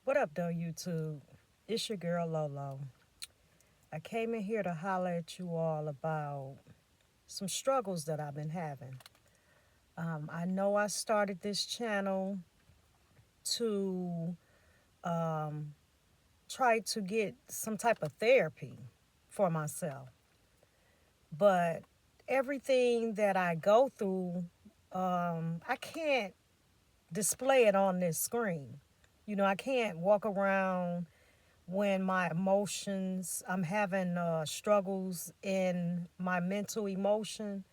What up, though, YouTube? It's your girl Lolo. I came in here to holler at you all about some struggles that I've been having. I know I started this channel to try to get some type of therapy for myself, but everything that I go through, I can't display it on this screen. I can't walk around when my emotions, I'm having struggles in my mental emotion,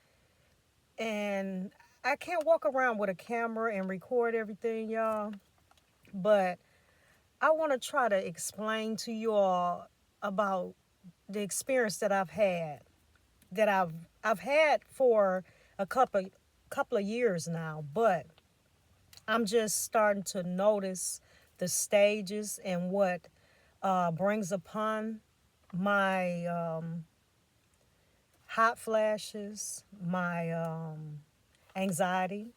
and I can't walk around with a camera and record everything, y'all. But I want to try to explain to you all about the experience that I've had for a couple of years now, but I'm just starting to notice the stages and what brings upon my hot flashes, my anxiety.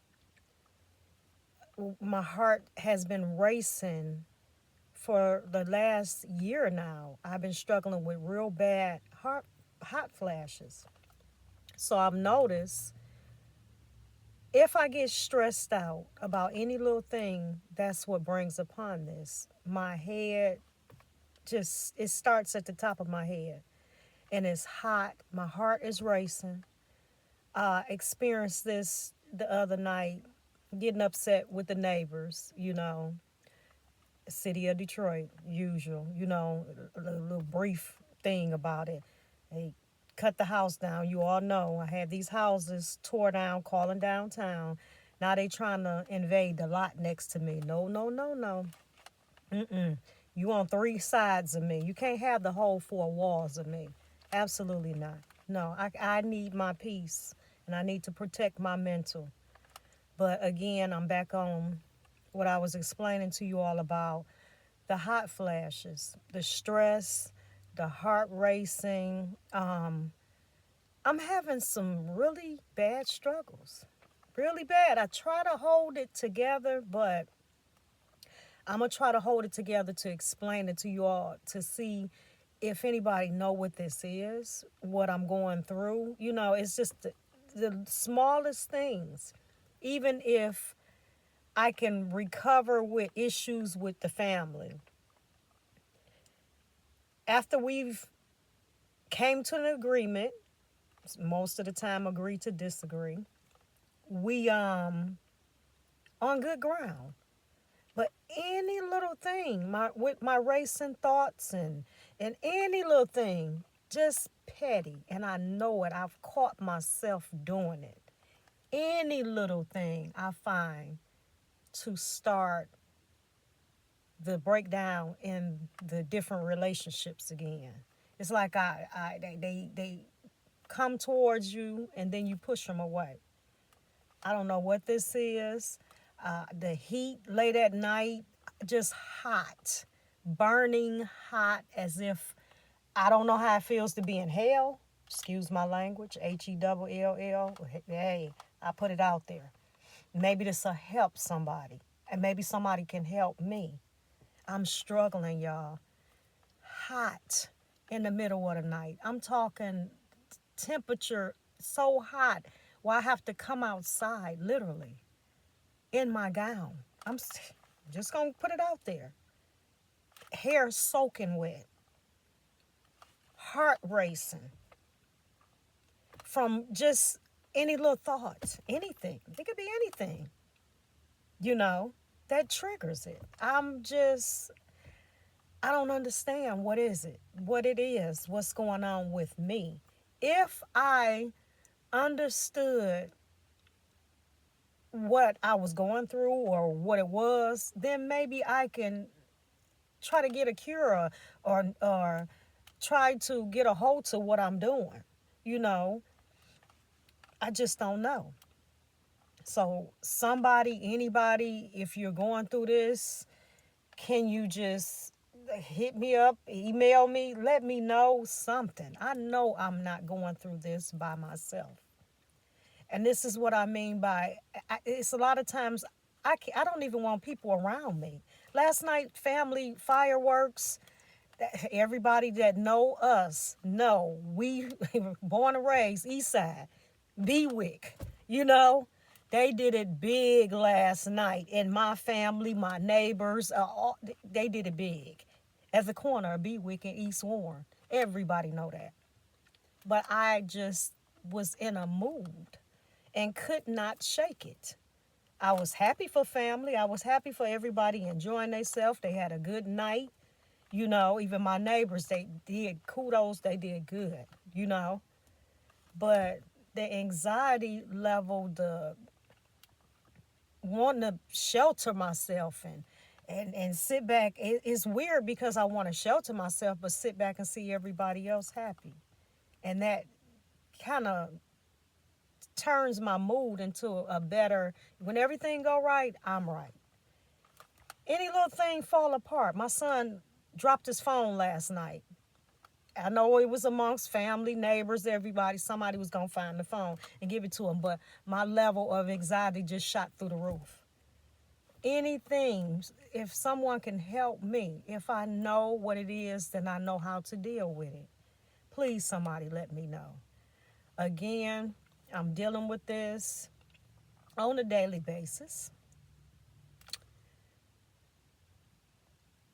My heart has been racing for the last year now. I've been struggling with real bad hot flashes. So I've noticed if I get stressed out about any little thing, that's what brings upon this. My head just, it starts at the top of my head and it's hot. My heart is racing. Experienced this the other night, getting upset with the neighbors, city of Detroit, usual, a little brief thing about it. They cut the house down. You all know I had these houses tore down, calling downtown. Now they trying to invade the lot next to me. No, no, no, no. Mm-mm. You on three sides of me. You can't have the whole four walls of me. Absolutely not. No, I need my peace and I need to protect my mental. But again, I'm back on what I was explaining to you all about the hot flashes, the stress, the heart racing. I'm having some really bad struggles. Really bad. I try to hold it together, but I'm gonna try to hold it together to explain it to you all to see if anybody know what this is, what I'm going through. It's just the smallest things. Even if I can recover with issues with the family, after we've came to an agreement, most of the time agree to disagree, we on good ground. But any little thing, with my racing thoughts and any little thing, just petty, and I know it. I've caught myself doing it. Any little thing I find to start the breakdown in the different relationships again. It's like they come towards you and then you push them away. I don't know what this is. The heat late at night, just hot, burning hot, as if I don't know how it feels to be in hell. Excuse my language, HELL. Hey, I put it out there. Maybe this will help somebody, and maybe somebody can help me. I'm struggling, y'all. Hot in the middle of the night. I'm talking temperature so hot where I have to come outside literally in my gown. Just gonna put it out there. Hair soaking wet, heart racing from just any little thoughts, anything. It could be anything, you know, that triggers it. I don't understand what is it, what it is, what's going on with me. If I understood what I was going through or what it was, then maybe I can try to get a cure or try to get a hold to what I'm doing. You know, I just don't know. So somebody, anybody, if you're going through this, can you just hit me up, email me, let me know something. I know I'm not going through this by myself. And this is what I mean by it's a lot of times I don't even want people around me. Last night, family fireworks. Everybody that know us know we born and raised East Side, Bewick. You know, they did it big last night. And my family, my neighbors, they did it big. At the corner of Bewick and East Warren, everybody know that. But I just was in a mood and could not shake it. I was happy for family. I was happy for everybody enjoying themselves. They had a good night. You know, even my neighbors, they did kudos, they did good, you know. But the anxiety level, the wanting to shelter myself and sit back, it's weird because I want to shelter myself, but sit back and see everybody else happy. And that kind of turns my mood into a better, when everything go right, I'm right. Any little thing fall apart. My son dropped his phone last night. I know it was amongst family, neighbors, everybody. Somebody was going to find the phone and give it to him. But my level of anxiety just shot through the roof. Anything, if someone can help me, if I know what it is, then I know how to deal with it. Please, somebody let me know. Again, I'm dealing with this on a daily basis.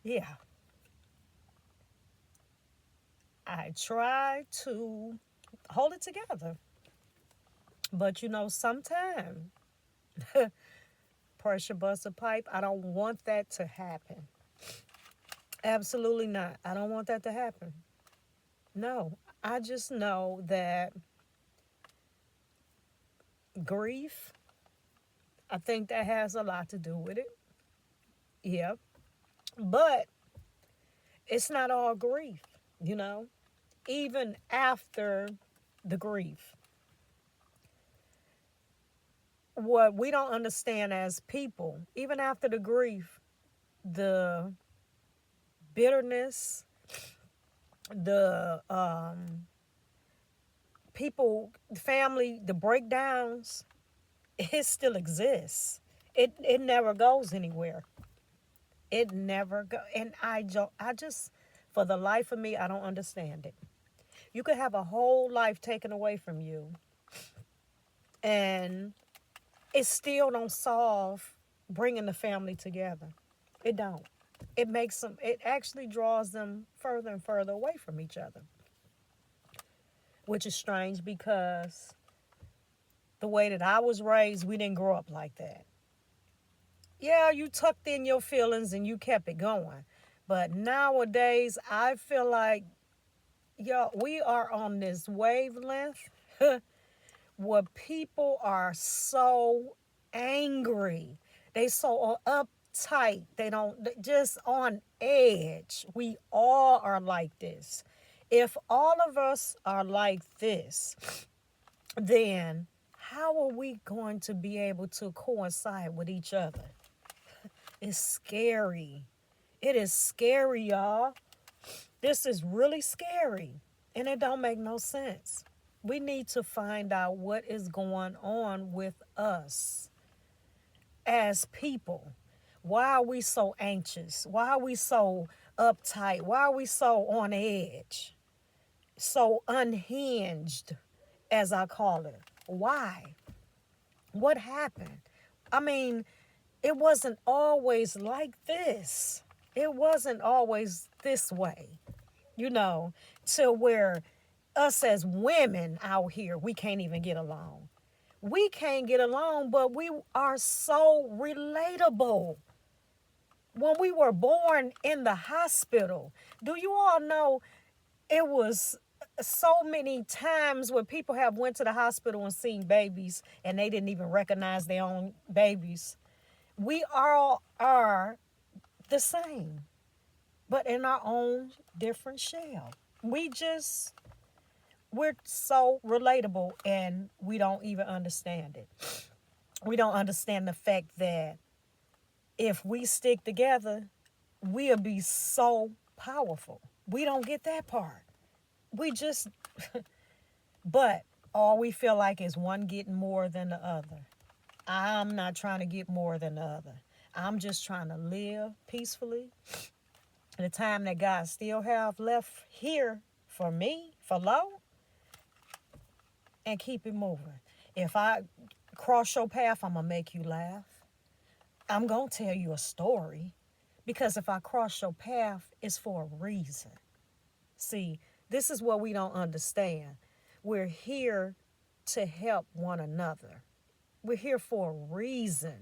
Yeah. I try to hold it together. But you know, sometimes pressure bust a pipe. I don't want that to happen. Absolutely not. I don't want that to happen. No. I just know that grief, I think that has a lot to do with it. Yeah. But it's not all grief, you know? Even after the grief, what we don't understand as people, even after the grief, the bitterness, the people, family, the breakdowns, it still exists. It never goes anywhere. It never go, and I just, for the life of me, I don't understand it. You could have a whole life taken away from you, and it still don't solve bringing the family together. It don't. It makes them. It actually draws them further and further away from each other, which is strange because the way that I was raised, we didn't grow up like that. Yeah, you tucked in your feelings and you kept it going. But nowadays, I feel like, yo, we are on this wavelength where people are so angry. They so uptight. They don't, just on edge. We all are like this. If all of us are like this, then how are we going to be able to coincide with each other? It's scary. It is scary, y'all. This is really scary. And it don't make no sense. We need to find out what is going on with us as people. Why are we so anxious? Why are we so uptight? Why are we so on edge? So unhinged, as I call it. Why? What happened? I mean, it wasn't always like this. It wasn't always this way, you know, to where us as women out here, we can't even get along. We can't get along, but we are so relatable. When we were born in the hospital, do you all know it was so many times where people have went to the hospital and seen babies and they didn't even recognize their own babies. We all are the same, but in our own different shell. We're so relatable and we don't even understand it. We don't understand the fact that if we stick together, we'll be so powerful. We don't get that part. We just, but all we feel like is one getting more than the other. I'm not trying to get more than the other. I'm just trying to live peacefully. The time that God still have left here for me, for low, and keep it moving. If I cross your path, I'm going to make you laugh. I'm going to tell you a story. Because if I cross your path, it's for a reason. See, this is what we don't understand. We're here to help one another. We're here for a reason.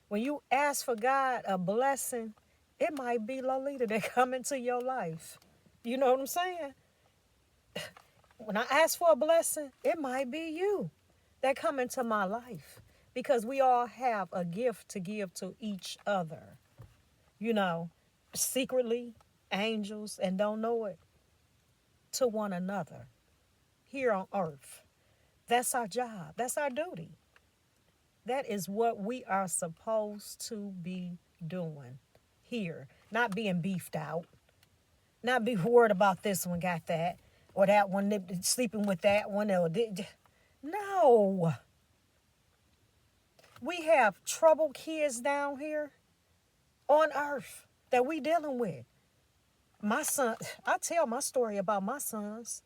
When you ask for God a blessing, it might be Lolita that come into your life. You know what I'm saying? When I ask for a blessing, it might be you that come into my life. Because we all have a gift to give to each other. You know, secretly, angels, and don't know it, to one another here on earth. That's our job. That's our duty. That is what we are supposed to be doing here. Not being beefed out. Not be worried about this one got that. Or that one sleeping with that one. No. We have troubled kids down here on earth that we dealing with. My son, I tell my story about my sons.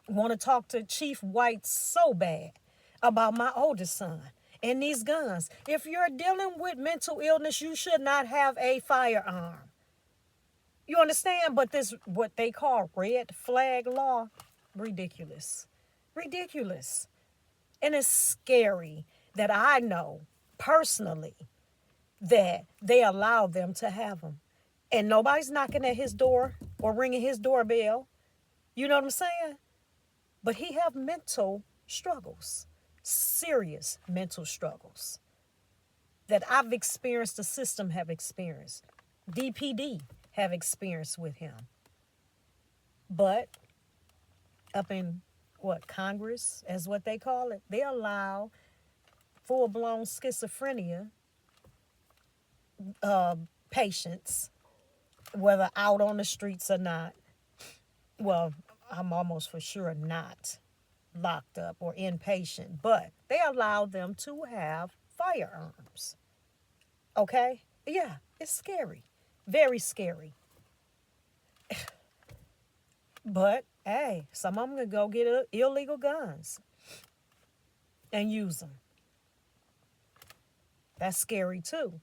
Want to talk to Chief White so bad about my oldest son and these guns. If you're dealing with mental illness, you should not have a firearm. You understand? But this, what they call red flag law, ridiculous. Ridiculous. And it's scary that I know personally that they allow them to have them. And nobody's knocking at his door or ringing his doorbell. You know what I'm saying? But he have mental struggles, serious mental struggles that I've experienced, the system have experienced, DPD have experienced with him. But up in Congress, as what they call it, they allow full-blown schizophrenia patients, whether out on the streets or not. Well, I'm almost for sure not locked up or inpatient, but they allow them to have firearms. Okay? Yeah, it's scary. Very scary. But, hey, some of them can go get illegal guns and use them. That's scary too.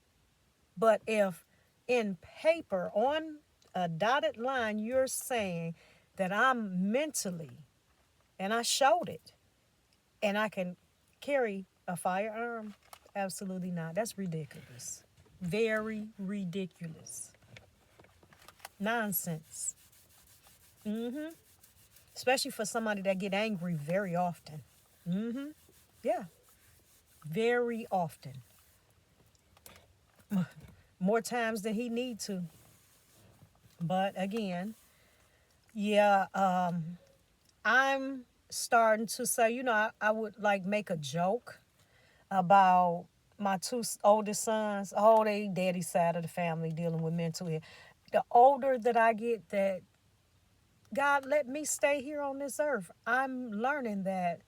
But if in paper, on a dotted line, you're saying that I'm mentally, and I showed it, and I can carry a firearm, absolutely not. That's ridiculous. Very ridiculous. Nonsense. Especially for somebody that get angry very often. Yeah. Very often. More times than he need to. But again, yeah, I'm starting to say, I would like make a joke about my two oldest sons. Oh, they daddy's side of the family dealing with mental health. The older that I get, that God let me stay here on this earth, I'm learning that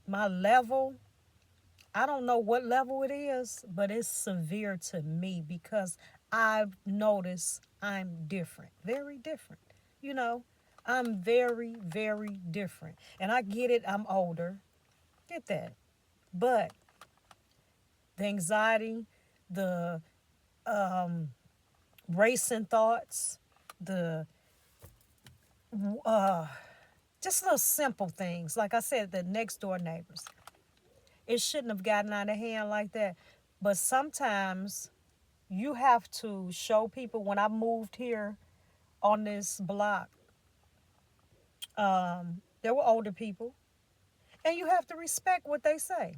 my level, I don't know what level it is, but it's severe to me because I've noticed I'm different, very different. I'm very, very different. And I get it, I'm older. Get that. But the anxiety, the racing thoughts, the just little simple things. Like I said, the next door neighbors. It shouldn't have gotten out of hand like that. But sometimes you have to show people. When I moved here on this block, there were older people. And you have to respect what they say.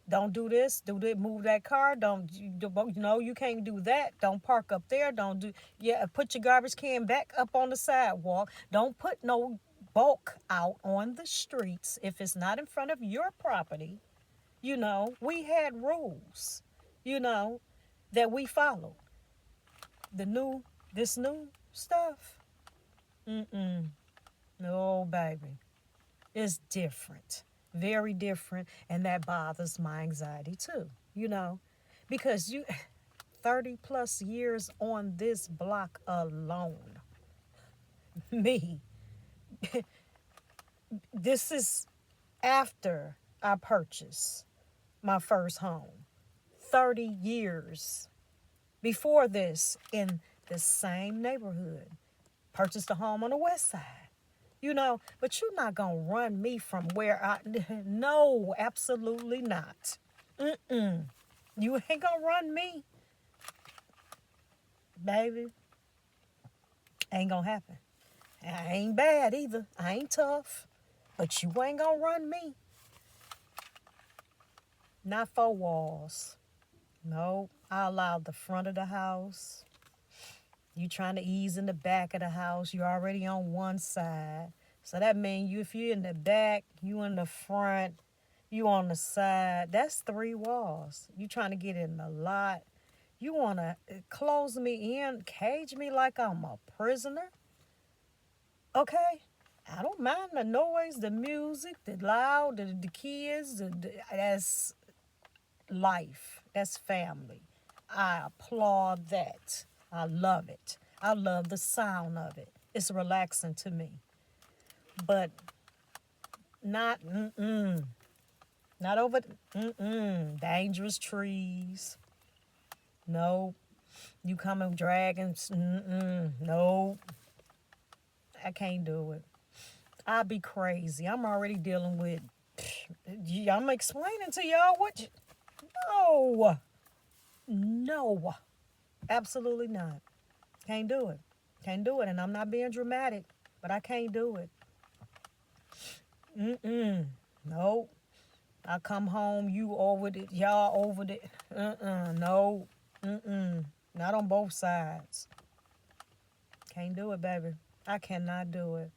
Don't do this, do that, move that car. You can't do that. Don't park up there. Put your garbage can back up on the sidewalk. Don't put no bulk out on the streets if it's not in front of your property. We had rules, that we followed. This new stuff, no, baby, it's different. Very different. And that bothers my anxiety too, because 30 plus years on this block alone. Me. This is after I purchased my first home. 30 years before this in the same neighborhood. Purchased a home on the west side. But you're not going to run me from where I. No, absolutely not. Mm-mm. You ain't going to run me, baby. Ain't going to happen. I ain't bad either. I ain't tough. But you ain't going to run me. Not 4 walls. No, I allowed the front of the house. You trying to ease in the back of the house. You're already on one side. So that means if you're in the back, you in the front, you on the side. That's 3 walls. You trying to get in the lot. You want to close me in, cage me like I'm a prisoner. Okay? I don't mind the noise, the music, the loud, the kids. That's life. That's family. I applaud that. I love it. I love the sound of it. It's relaxing to me. But not, not over, dangerous trees. No. You coming dragging, no. I can't do it. I'd be crazy. I'm already dealing with, I'm explaining to y'all what, no. No. Absolutely not. Can't do it. Can't do it. And I'm not being dramatic, but I can't do it. No. I come home, you over it, y'all over it. No. Not on both sides. Can't do it, baby. I cannot do it.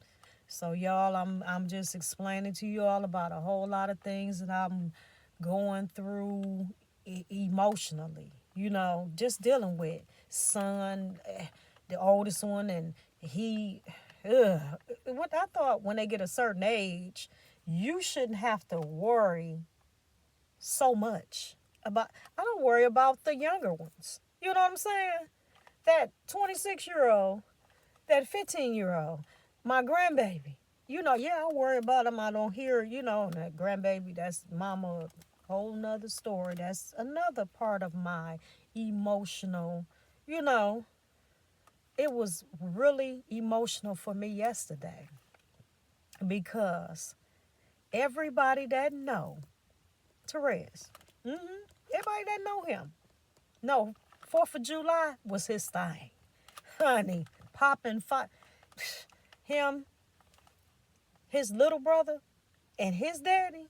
So y'all, I'm just explaining to you all about a whole lot of things that I'm going through emotionally. Just dealing with son, the oldest one, and he. What I thought when they get a certain age, you shouldn't have to worry so much about. I don't worry about the younger ones. You know what I'm saying? That 26-year-old, that 15-year-old, my grandbaby. Yeah, I worry about them. I don't hear, that grandbaby, that's mama, whole nother story. That's another part of my emotional, it was really emotional for me yesterday because everybody that know Therese, everybody that know him, no, 4th of July was his thing. Honey, popping fire. Him, his little brother, and his daddy,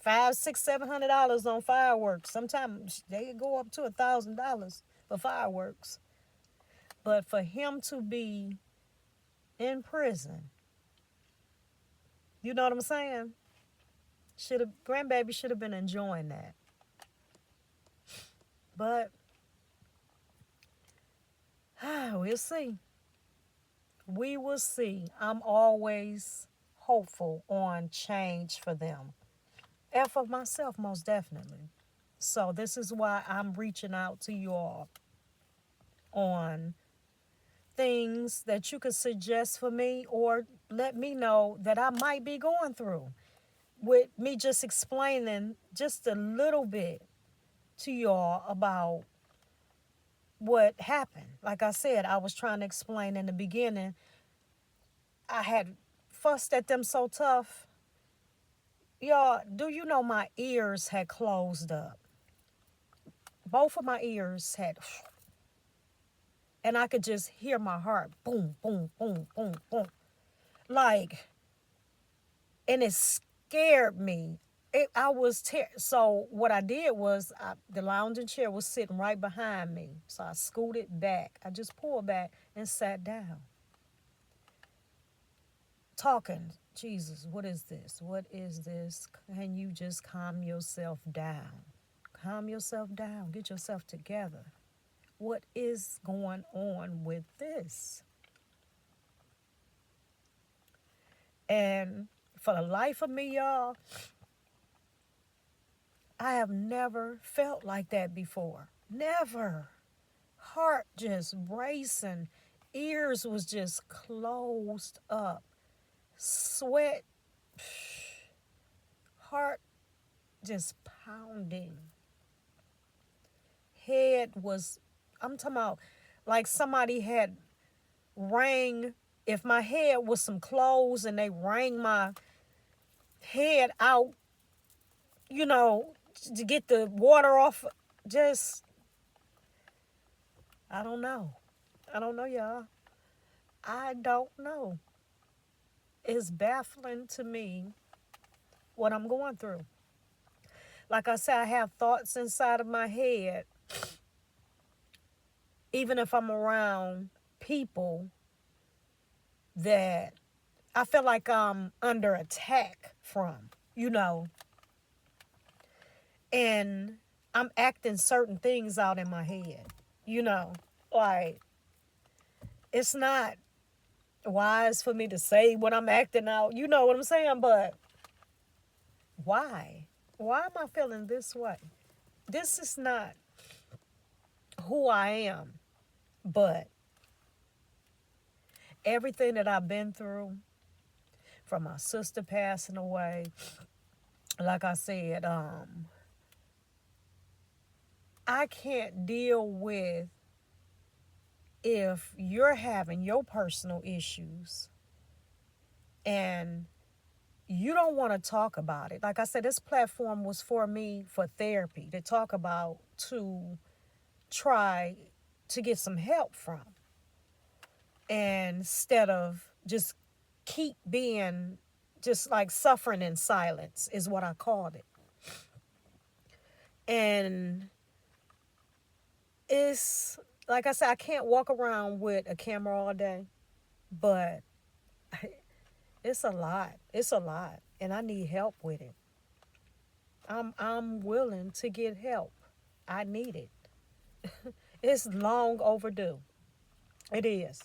$500, $600, $700 on fireworks. Sometimes they go up to $1,000 for fireworks. But for him to be in prison, you know what I'm saying? Grandbaby should have been enjoying that. But we'll see. We will see. I'm always hopeful on change for them. And for myself, most definitely. So this is why I'm reaching out to you all on things that you could suggest for me or let me know that I might be going through with me just explaining just a little bit to y'all about what happened. Like I said, I was trying to explain in the beginning. I had fussed at them so tough. Y'all, do you know my ears had closed up? Both of my ears had, and I could just hear my heart boom, boom, boom, boom, boom. Like, and it scared me. So what I did was the lounging chair was sitting right behind me. So I scooted back. I just pulled back and sat down. Talking, Jesus, what is this? What is this? Can you just calm yourself down? Calm yourself down. Get yourself together. What is going on with this? And for the life of me, y'all, I have never felt like that before. Never. Heart just racing. Ears was just closed up. Sweat, heart just pounding. Head was, I'm talking about like somebody had rang, if my head was some clothes and they rang my head out, you know, to get the water off. Just, I don't know. I don't know, y'all. I don't know. It's baffling to me what I'm going through. Like I said, I have thoughts inside of my head, even if I'm around people that I feel like I'm under attack from, you know, and I'm acting certain things out in my head, you know, like it's not wise for me to say what I'm acting out, you know what I'm saying? But why? Why am I feeling this way? This is not who I am, but everything that I've been through, from my sister passing away, like I said, I can't deal with if you're having your personal issues and you don't want to talk about it. Like I said, this platform was for me for therapy to talk about, to try to get some help from. And instead of just keep being just like suffering in silence is what I called it. And it's like I said, I can't walk around with a camera all day, but it's a lot. It's a lot, and I need help with it. I'm willing to get help. I need it. It's long overdue. It is.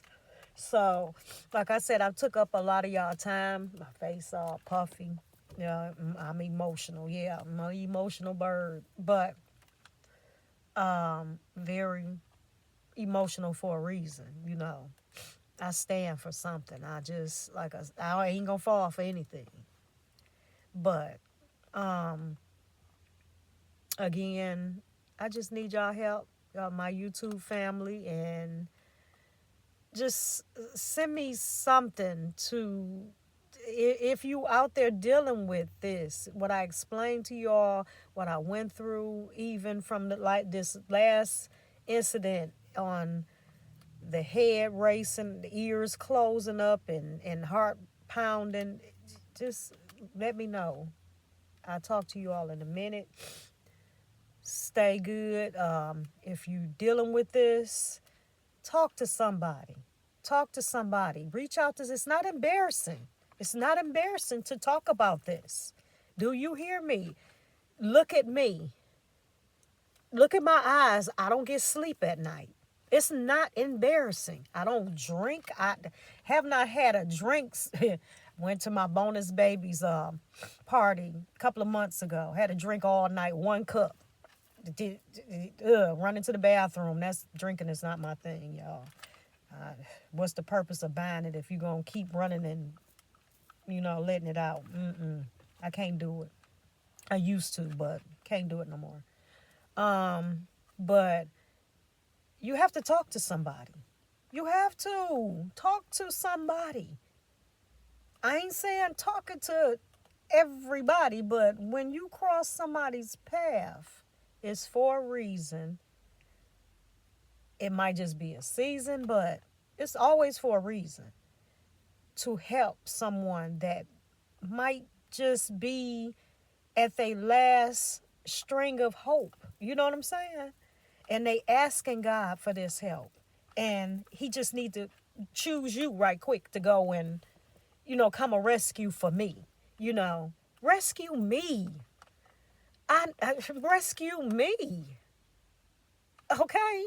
So, like I said, I took up a lot of y'all time. My face all puffy. Yeah, I'm emotional. Yeah, I'm an emotional bird, but very emotional for a reason. You know, I stand for something. I just I ain't gonna fall for anything. But again, I just need y'all help, my YouTube family, and just send me something to, if you out there dealing with this, what I explained to y'all, what I went through, even from this last incident on the head racing, the ears closing up, and heart pounding, just let me know. I'll talk to you all in a minute. Stay good. If you dealing with this, talk to somebody. Talk to somebody. Reach out to. It's not embarrassing. It's not embarrassing to talk about this. Do you hear me? Look at me. Look at my eyes. I don't get sleep at night. It's not embarrassing. I don't drink. I have not had a drink. Went to my bonus baby's party a couple of months ago. Had a drink all night, 1 cup. Running to the bathroom. That's drinking is not my thing, y'all. What's the purpose of buying it if you're going to keep running and, letting it out? I can't do it. I used to, but can't do it no more. But you have to talk to somebody. You have to talk to somebody. I ain't saying talking to everybody, but when you cross somebody's path, it's for a reason. It might just be a season, but it's always for a reason, to help someone that might just be at their last string of hope. You know what I'm saying? And they asking God for this help. And he just need to choose you right quick to go and, come a rescue for me. Rescue me. I rescue me. Okay?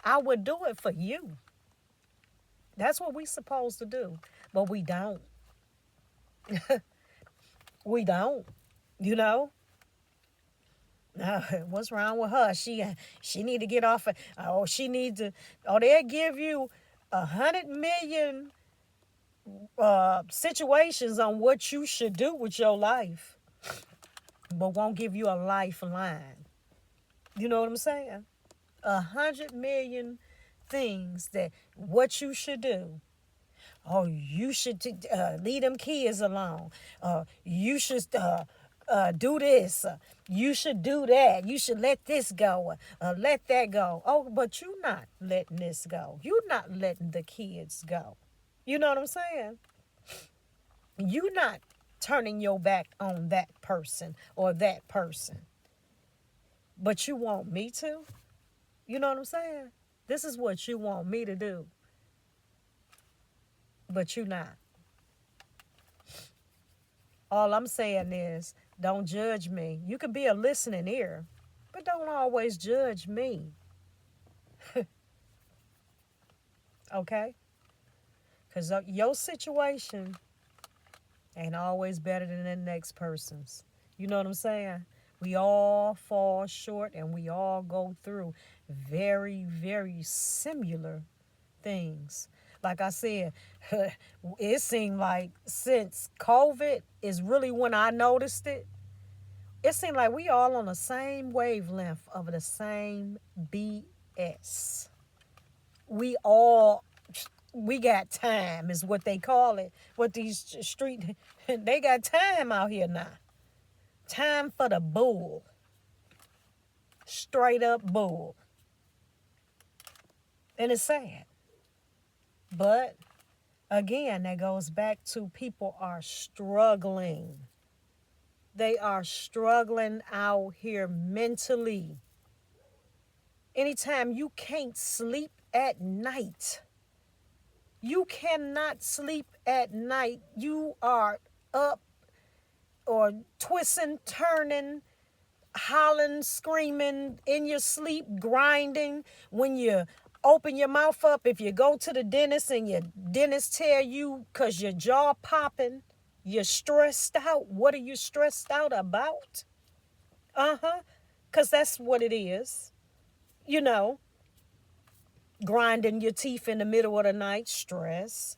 I would do it for you. That's what we supposed to do. But we don't. We don't. What's wrong with her? She need to get off. Oh, she needs to. Oh, they'll give you 100 million situations on what you should do with your life, but won't give you a lifeline. You know what I'm saying? 100 million things that what you should do. Oh, you should leave them kids alone. You should do this. You should do that. You should let this go. Let that go. Oh, but you're not letting this go. You're not letting the kids go. You know what I'm saying? You're not turning your back on that person or that person. But you want me to? You know what I'm saying? This is what you want me to do. But you not. All I'm saying is don't judge me. You can be a listening ear, but don't always judge me. Okay? Because your situation ain't always better than the next person's. You know what I'm saying? We all fall short and we all go through very, very similar things. Like I said, it seemed like since COVID is really when I noticed it. It seemed like we all on the same wavelength of the same BS. We got time is what they call it. What these street, they got time out here now. Time for the bull. Straight up bull. And it's sad. But again, that goes back to people are struggling. They are struggling out here mentally. Anytime you can't sleep at night, you cannot sleep at night. You are up or twisting, turning, hollering, screaming in your sleep, grinding. When you open your mouth up, if you go to the dentist and your dentist tell you because your jaw popping, you're stressed out. What are you stressed out about? Because that's what it is. You know, grinding your teeth in the middle of the night, stress.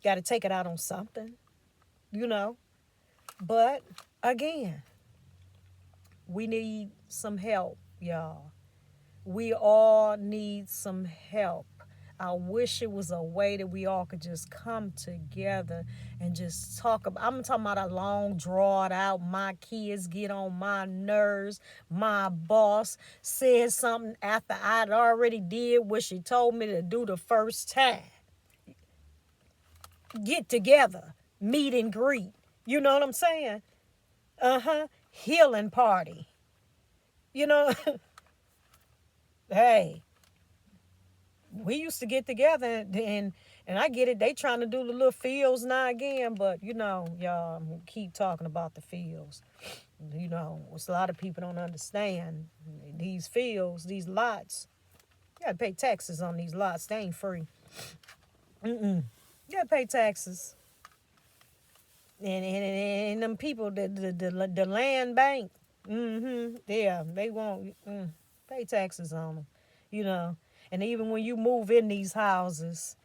Got to take it out on something, you know. But again, we need some help, y'all. We all need some help. I wish it was a way that we all could just come together and just talk about. I'm talking about a long drawn out. My kids get on my nerves. My boss said something after I'd already did what she told me to do the first time. Get together, meet and greet. You know what I'm saying? Healing party. You know, hey, we used to get together and I get it. They trying to do the little fields now again, but you know, y'all keep talking about the fields. You know, a lot of people don't understand these fields, these lots. You gotta pay taxes on these lots. They ain't free. You gotta pay taxes. And them people, the land bank, yeah, they won't pay taxes on them, you know. And even when you move in these houses,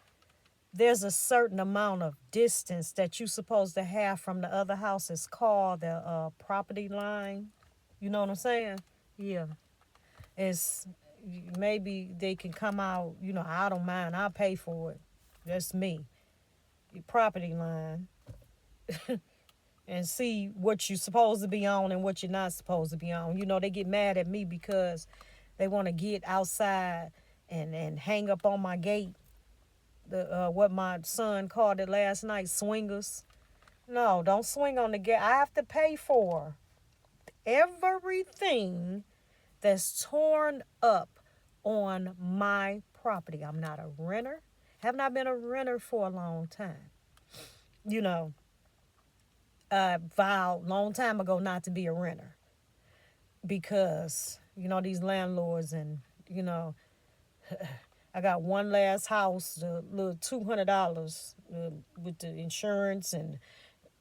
there's a certain amount of distance that you're supposed to have from the other house. It's called the property line. You know what I'm saying? Yeah. It's maybe they can come out, you know, I don't mind. I'll pay for it. That's me. Your property line. And see what you're supposed to be on and what you're not supposed to be on. You know, they get mad at me because they want to get outside and hang up on my gate. The what my son called it last night, swingers. No, don't swing on the gate. I have to pay for everything that's torn up on my property. I'm not a renter. Have not been a renter for a long time. You know, I vowed long time ago not to be a renter because, you know, these landlords and, you know, I got one last house, a little $200 with the insurance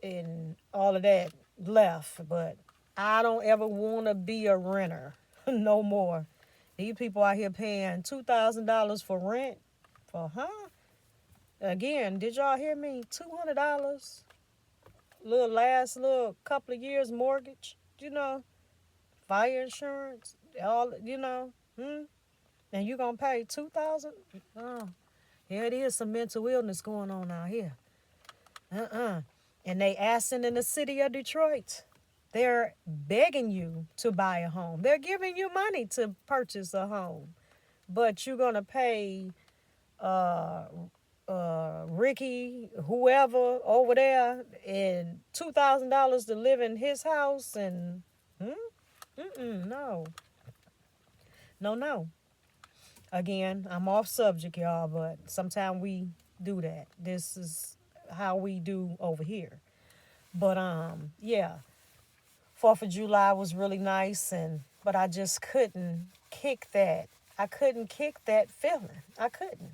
and all of that left. But I don't ever want to be a renter no more. These people out here paying $2,000 for rent. For huh? Again, did y'all hear me? $200. Little couple of years mortgage. Fire insurance. All and you gonna pay 2,000? Oh, yeah, it is some mental illness going on out here. And they asking in the city of Detroit. They're begging you to buy a home. They're giving you money to purchase a home, but you're gonna pay uh, Ricky, whoever over there, and $2,000 to live in his house, and no, no, no. Again, I'm off subject, y'all, but sometimes we do that. This is how we do over here. But yeah, 4th of July was really nice, but I just couldn't kick that. I couldn't kick that feeling. I couldn't.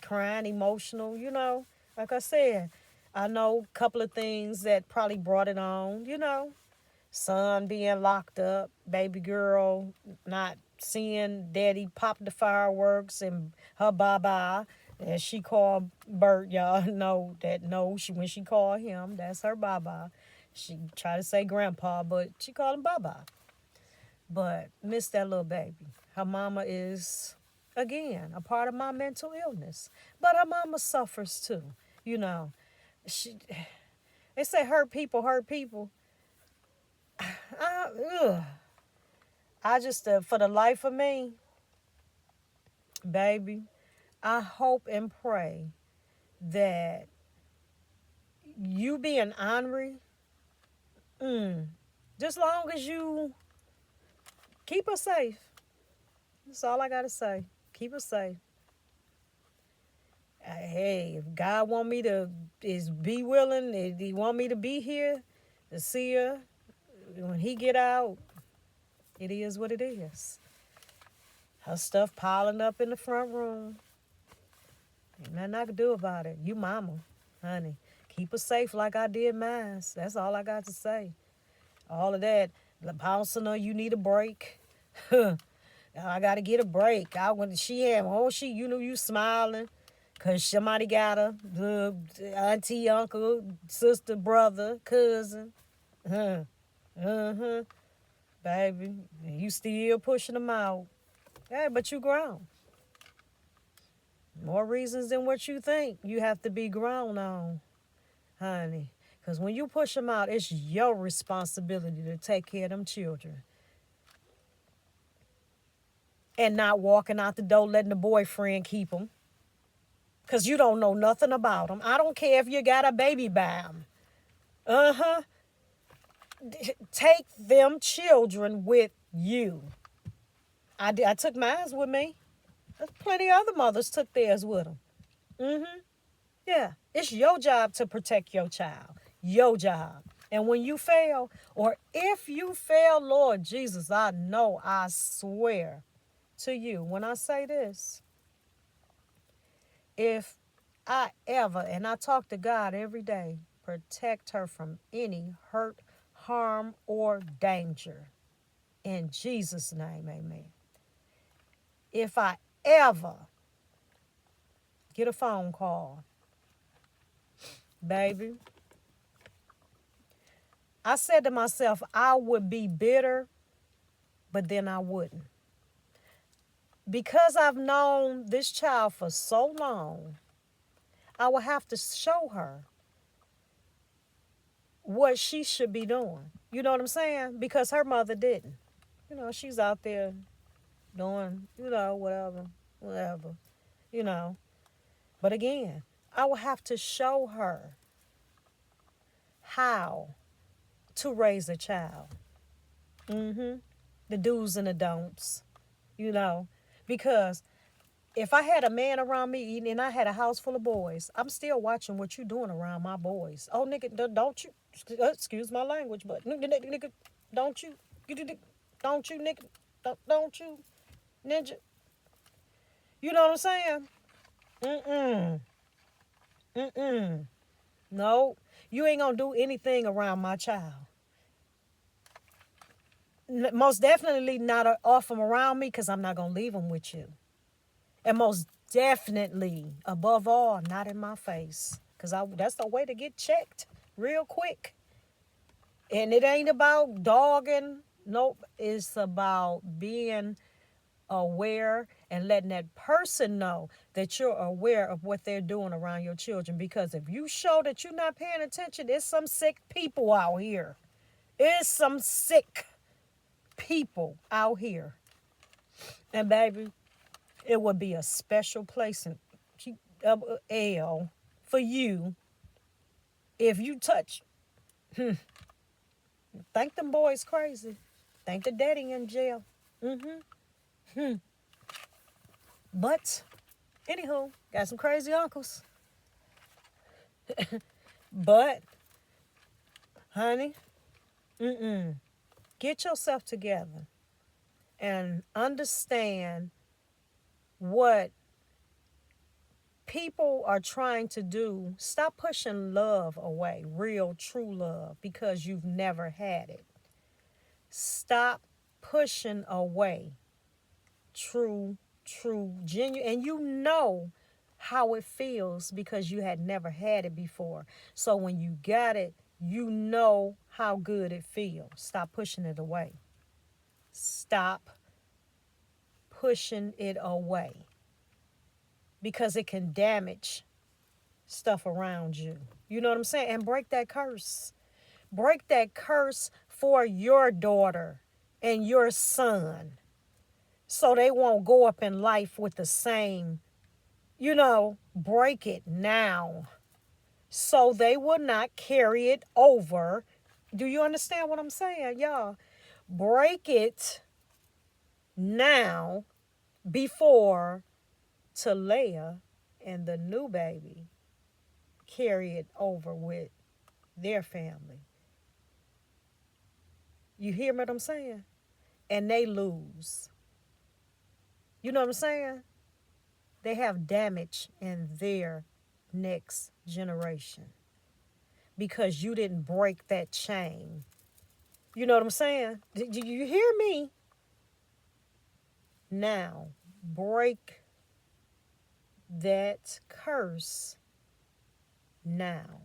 Crying, emotional. Like I said, I know a couple of things that probably brought it on. Son being locked up, baby girl not seeing daddy pop the fireworks and her bye-bye. And she called Bert, y'all know that when she called him, that's her bye-bye. She tried to say grandpa, but she called him bye-bye. But miss that little baby. Her mama is, again, a part of my mental illness. But her mama suffers too. You know, she, they say hurt people hurt people. I just, for the life of me, baby, I hope and pray that you being ornery, just long as you keep her safe. That's all I gotta say. Keep her safe. Hey, if God want me to be willing, if He want me to be here to see her when He get out, it is what it is. Her stuff piling up in the front room. Ain't nothing I can do about it. You mama, honey. Keep her safe like I did mine. That's all I got to say. All of that. Bouncing her, you need a break. I got to get a break. You smiling. Because somebody got her. The auntie, uncle, sister, brother, cousin. Baby, you still pushing them out. Hey, but you grown. More reasons than what you think. You have to be grown on, honey. Because when you push them out, it's your responsibility to take care of them children. And not walking out the door letting the boyfriend keep them. Because you don't know nothing about them. I don't care if you got a baby by them. Take them children with you. I took mine with me. There's plenty of other mothers took theirs with them. Yeah, it's your job to protect your child. Your job. And when you fail, or if you fail, Lord Jesus, I swear to you, when I say this, if I ever, and I talk to God every day, protect her from any hurt, harm, or danger. In Jesus' name, amen. If I ever get a phone call, baby, I said to myself, I would be bitter, but then I wouldn't. Because I've known this child for so long, I will have to show her what she should be doing. You know what I'm saying? Because her mother didn't. She's out there doing, whatever. But again, I will have to show her how to raise a child. The do's and the don'ts, because if I had a man around me and I had a house full of boys, I'm still watching what you doing around my boys. Oh, nigga, don't you, excuse my language, but nigga, don't you, nigga, don't you, ninja. You know what I'm saying? No, you ain't gonna do anything around my child. Most definitely not off them around me because I'm not going to leave them with you. And most definitely, above all, not in my face because that's the way to get checked real quick. And it ain't about dogging. Nope. It's about being aware and letting that person know that you're aware of what they're doing around your children. Because if you show that you're not paying attention, there's some sick people out here. There's some sick people out here. And baby, it would be a special place in L for you if you touch. Think them boys crazy. Think the daddy in jail. But anywho, got some crazy uncles. But honey, get yourself together and understand what people are trying to do. Stop pushing love away, real, true love, because you've never had it. Stop pushing away true, genuine. And you know how it feels because you had never had it before. So when you got it, you know how good it feels. Stop pushing it away. Stop pushing it away because it can damage stuff around you. You know what I'm saying? And break that curse. Break that curse for your daughter and your son so they won't go up in life with the same, break it now so they will not carry it over. Do you understand what I'm saying, y'all? Break it now before Talea and the new baby carry it over with their family. You hear what I'm saying? And they lose. You know what I'm saying? They have damage in their next generation because you didn't break that chain. You know what I'm saying? Do you hear me? Now, break that curse now.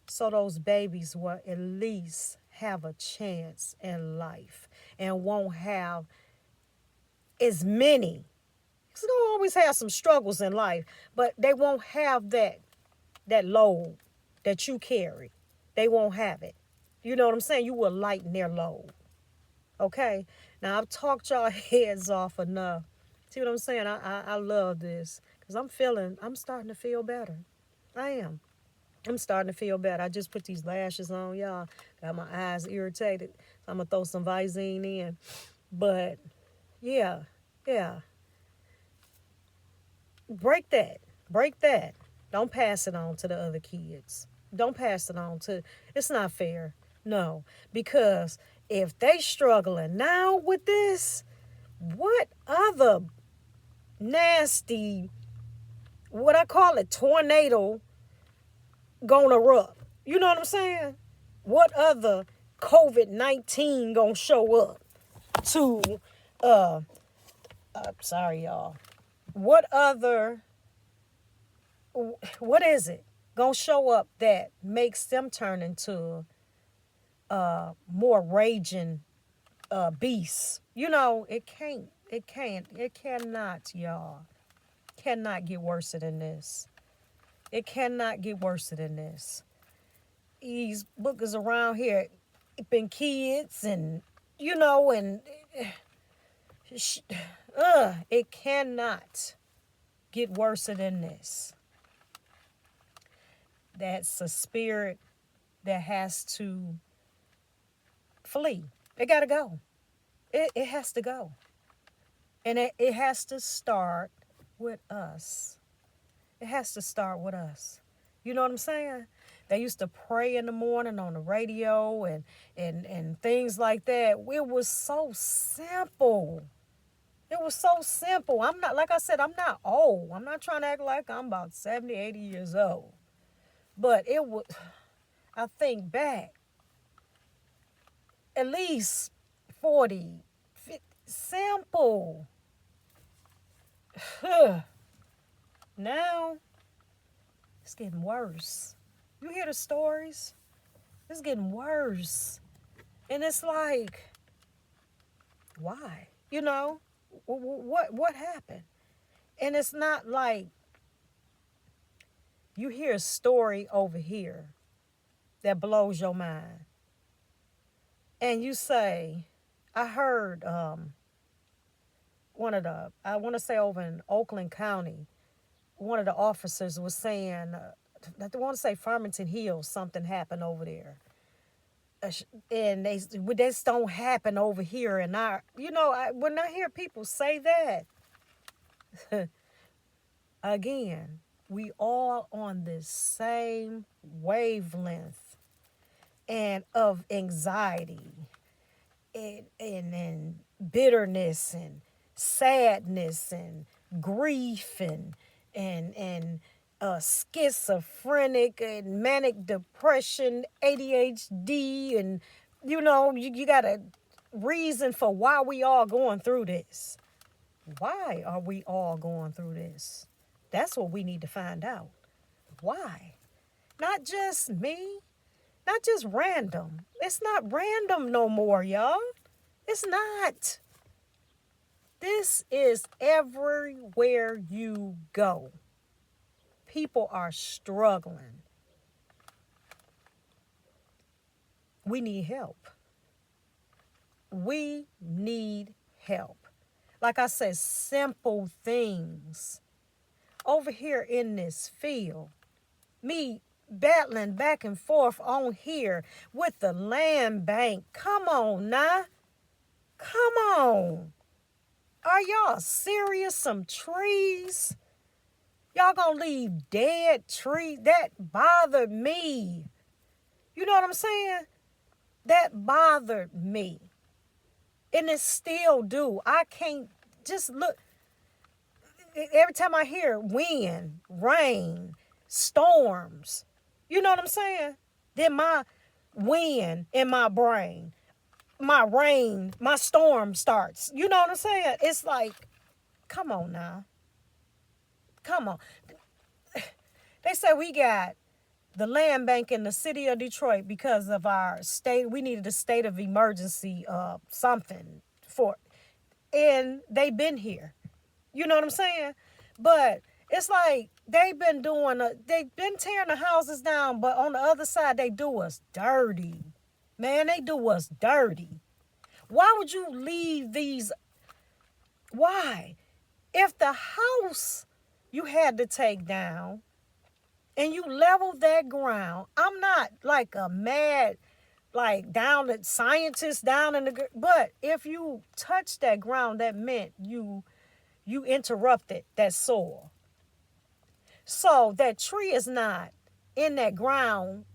So those babies will at least have a chance in life and won't have as many. Because they'll always have some struggles in life, but they won't have that load that you carry. They won't have it. You know what I'm saying? You will lighten their load. Okay? Now, I've talked y'all heads off enough. See what I'm saying? I love this because I'm starting to feel better. I am. I'm starting to feel better. I just put these lashes on, y'all. Got my eyes irritated. So I'm going to throw some Visine in. But, yeah. Break that. Break that. Don't pass it on to the other kids. Don't pass it on to... It's not fair. No. Because if they struggling now with this, what other nasty, what I call it, tornado gonna erupt? You know what I'm saying? What other COVID-19 gonna show up to, sorry y'all. What is it gonna show up that makes them turn into more raging beasts? It cannot, y'all. Cannot get worse than this. It cannot get worse than this. These bookers around here, been kids and, it cannot get worse than this. That's a spirit that has to flee. It got to go. It has to go. And it has to start with us. It has to start with us. You know what I'm saying? They used to pray in the morning on the radio and things like that. It was so simple. It was so simple. I'm not, like I said, I'm not old. I'm not trying to act like I'm about 70, 80 years old. But it was, I think back, at least 40, 50, simple. Now it's getting worse. You hear the stories? It's getting worse. And it's like, why? What happened? And it's not like you hear a story over here that blows your mind. And you say, I heard I want to say over in Oakland County, one of the officers was saying, I want to say Farmington Hills, something happened over there. And they this don't happen over here. And when I hear people say that, again, we all on this same wavelength and of anxiety and bitterness and sadness and grief and schizophrenic and manic depression, ADHD, and you got a reason for why we all going through this. Why are we all going through this? That's what we need to find out. Why? Not just me, not just random. It's not random no more, y'all. It's not. This is everywhere you go. People are struggling. We need help. We need help. Like I said, simple things. Over here in this field, me battling back and forth on here with the land bank. Come on now. Come on. Are y'all serious? Some trees? Y'all gonna leave dead trees? That bothered me. You know what I'm saying? That bothered me. And it still do. I can't just look. Every time I hear wind, rain, storms, you know what I'm saying? Then my wind in my brain, my rain, my storm starts. You know what I'm saying? It's like, come on now. Come on. They say we got the land bank in the city of Detroit because of our state. We needed a state of emergency, something for, and they've been here. You know what I'm saying? But it's like they've been tearing the houses down, but on the other side, they do us dirty. Man, they do us dirty. Why would you leave these? Why? If the house you had to take down and you leveled that ground, I'm not like a mad, like down at scientists down in the, but if you touched that ground, that meant you interrupted that soil. So that tree is not in that ground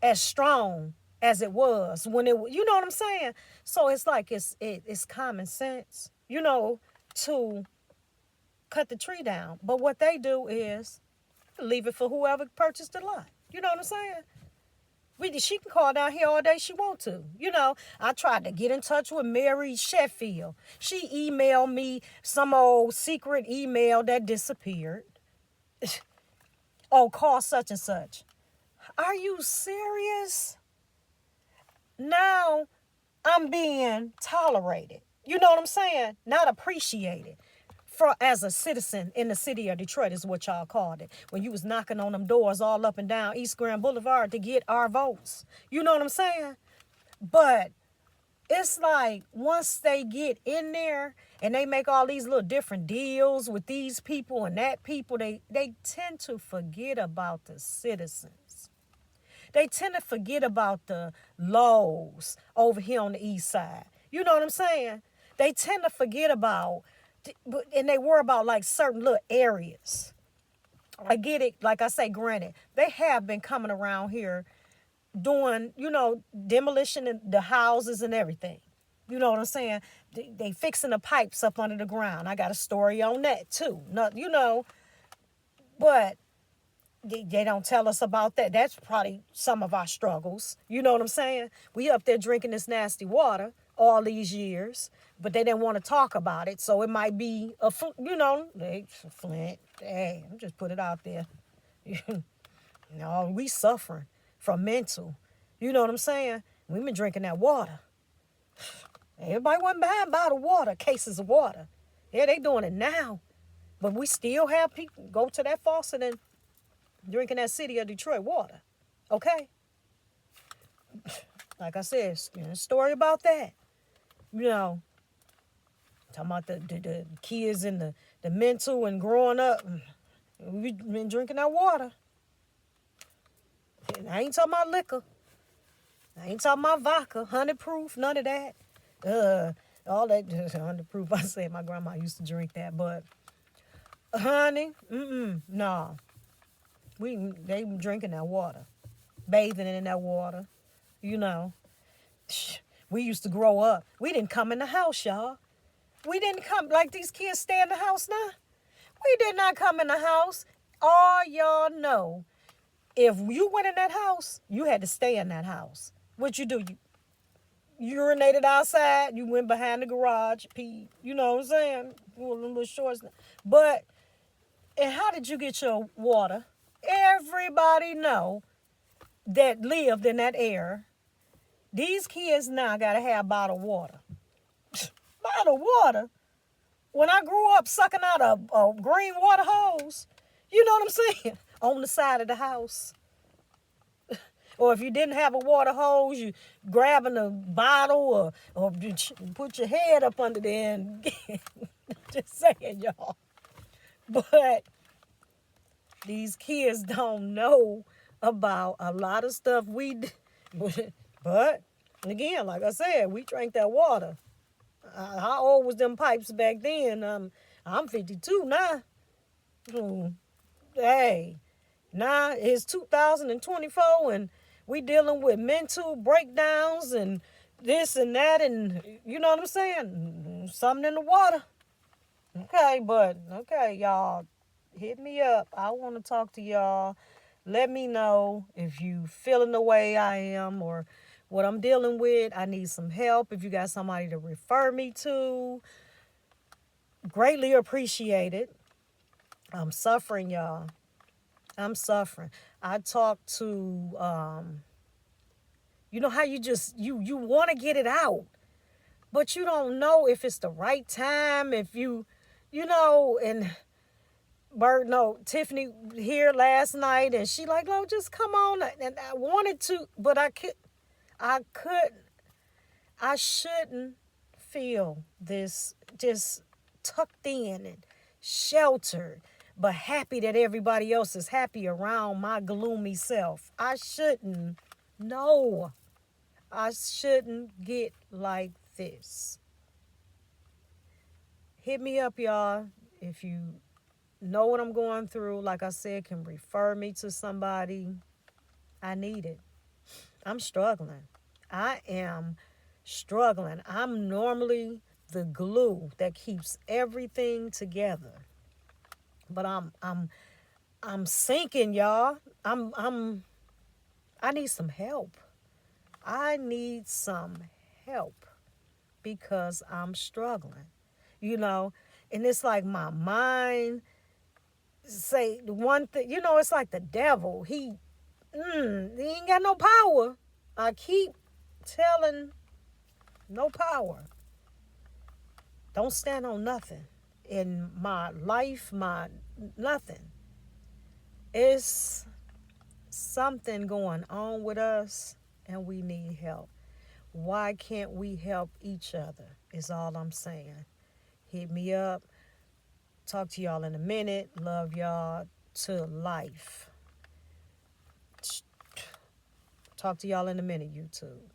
as strong as it was when it, you know what I'm saying? So it's like it's common sense, to cut the tree down. But what they do is leave it for whoever purchased the lot. You know what I'm saying? She can call down here all day she want to. I tried to get in touch with Mary Sheffield. She emailed me some old secret email that disappeared. Oh, call such and such. Are you serious? Now I'm being tolerated. You know what I'm saying? Not appreciated. As a citizen in the city of Detroit is what y'all called it. When you was knocking on them doors all up and down East Grand Boulevard to get our votes. You know what I'm saying? But it's like once they get in there and they make all these little different deals with these people and that people, they tend to forget about the citizens. They tend to forget about the Lowe's over here on the east side. You know what I'm saying? They tend to forget about, and they worry about like certain little areas. I get it. Like I say, granted, they have been coming around here doing, demolition in the houses and everything. You know what I'm saying? They fixing the pipes up under the ground. I got a story on that too. But They don't tell us about that. That's probably some of our struggles. You know what I'm saying? We up there drinking this nasty water all these years, but they didn't want to talk about it. So it might be Flint. Hey, I'm just put it out there. No, we suffering from mental. You know what I'm saying? We been drinking that water. Everybody wasn't buying bottled water, cases of water. Yeah, they doing it now. But we still have people go to that faucet and drinking that city of Detroit water. Okay? Like I said, story about that. Talking about the kids and the mental and growing up. We've been drinking that water. And I ain't talking about liquor. I ain't talking about vodka, 100 proof, none of that. All that 100 proof. I said my grandma used to drink that, but honey, no. They drinking that water, bathing in that water. We used to grow up. We didn't come in the house, y'all. We didn't come like these kids stay in the house now. We did not come in the house. All y'all know, if you went in that house, you had to stay in that house. What you do? You urinated outside. You went behind the garage, peed. You know what I'm saying? Wore them little shorts. But, and how did you get your water? Everybody know that lived in that era. These kids now got to have bottled water. Bottled water? When I grew up sucking out a green water hose, you know what I'm saying? On the side of the house. Or if you didn't have a water hose, you grabbing a bottle or put your head up under there and just saying, y'all. But these kids don't know about a lot of stuff we did. But again, like I said, we drank that water. How old was them pipes back then? I'm 52 now. Hey, now it's 2024 and we dealing with mental breakdowns and this and that, and you know what I'm saying? Something in the water. Okay, y'all, hit me up. I want to talk to y'all. Let me know if you feeling the way I am or what I'm dealing with. I need some help. If you got somebody to refer me to, greatly appreciated. I'm suffering, y'all. I'm suffering. I talked to, you know how you just, you want to get it out, but you don't know if it's the right time, if and Tiffany here last night, and she like, "No, just come on." And I wanted to, but I shouldn't feel this just tucked in and sheltered, but happy that everybody else is happy around my gloomy self. I shouldn't. No, I shouldn't get like this. Hit me up, y'all, if you know what I'm going through. Like I said, can refer me to somebody. I need it. I'm struggling. I am struggling. I'm normally the glue that keeps everything together. But I'm sinking, y'all. I need some help. I need some help because I'm struggling. And it's like my mind say the one thing, it's like the devil. He ain't got no power. I keep telling no power. Don't stand on nothing in my life, my nothing. It's something going on with us and we need help. Why can't we help each other is all I'm saying. Hit me up. Talk to y'all in a minute. Love y'all to life. Talk to y'all in a minute, YouTube.